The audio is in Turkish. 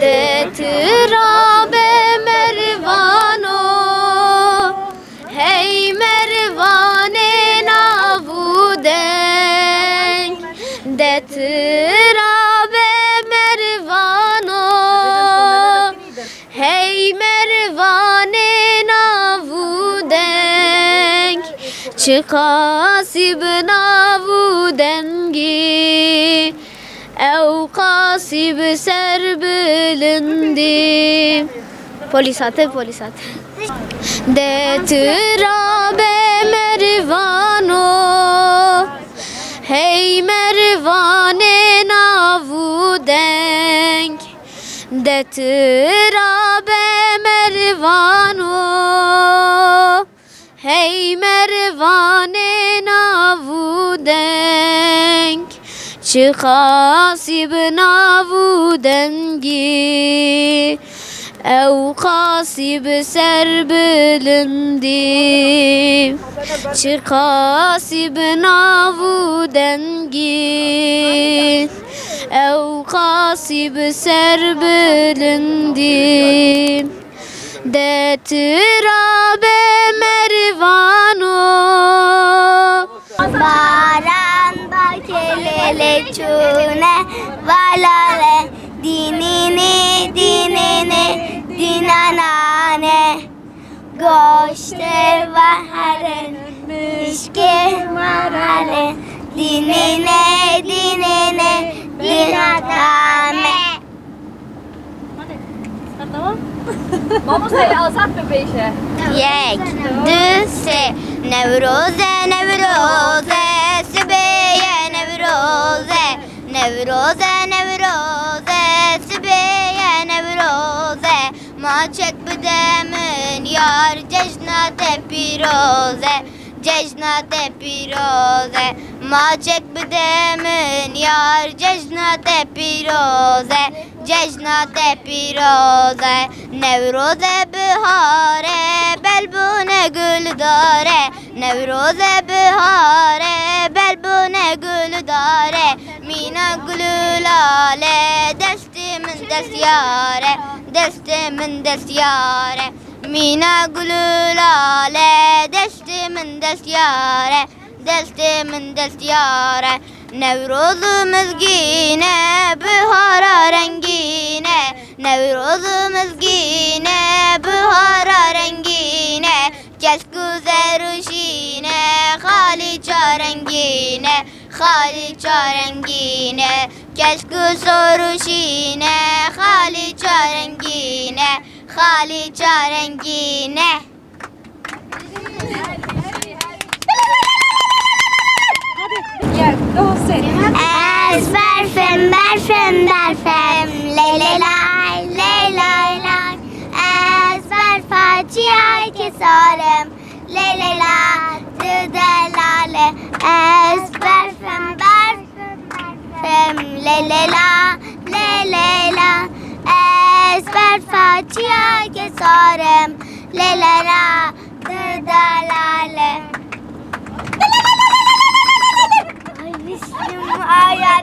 Detirabe mervano, hey mervane navuden. Detirabe mervano, hey mervane navuden. Çıkasib navudengi, ev kasib serbilindi. Polisate. Detirabe mervano, hey mervane navudenk. Detirabe mervano, hey mervane navudenk. Çıkasib navudengi, ev kasib serbilindi. Çıkasib navudengi, ev kasib serbilindi. Detirabe mervano, baran bakelele çune valale dinini dinanane goşte vaharen müşke marale dinine dinatame. Tamam. Vamos a alçar para beije. Yek, düse, nevroze, sibeye nevroze, sibeye nevroze. Maçek bidemin yar cejnate piroze, maçek bidemin yar cejnate piroze. Nevroze bihare belbune güldare, nevroze bihare belbune güldare. Mina gülülale destimin desyare, mina gülülale destimin desyare. Nevrozumuz yine bihara rengine, nevrozumuz yine bihara rengine. Keşku zeruşine, hali çarengine, keşku soruşine, hali çarengine. Es berfem, lay. Es berfaciay kesarem, lay, delale. Es berfem, lay. Es berfaciay kesarem, lay, delale. Ay ya,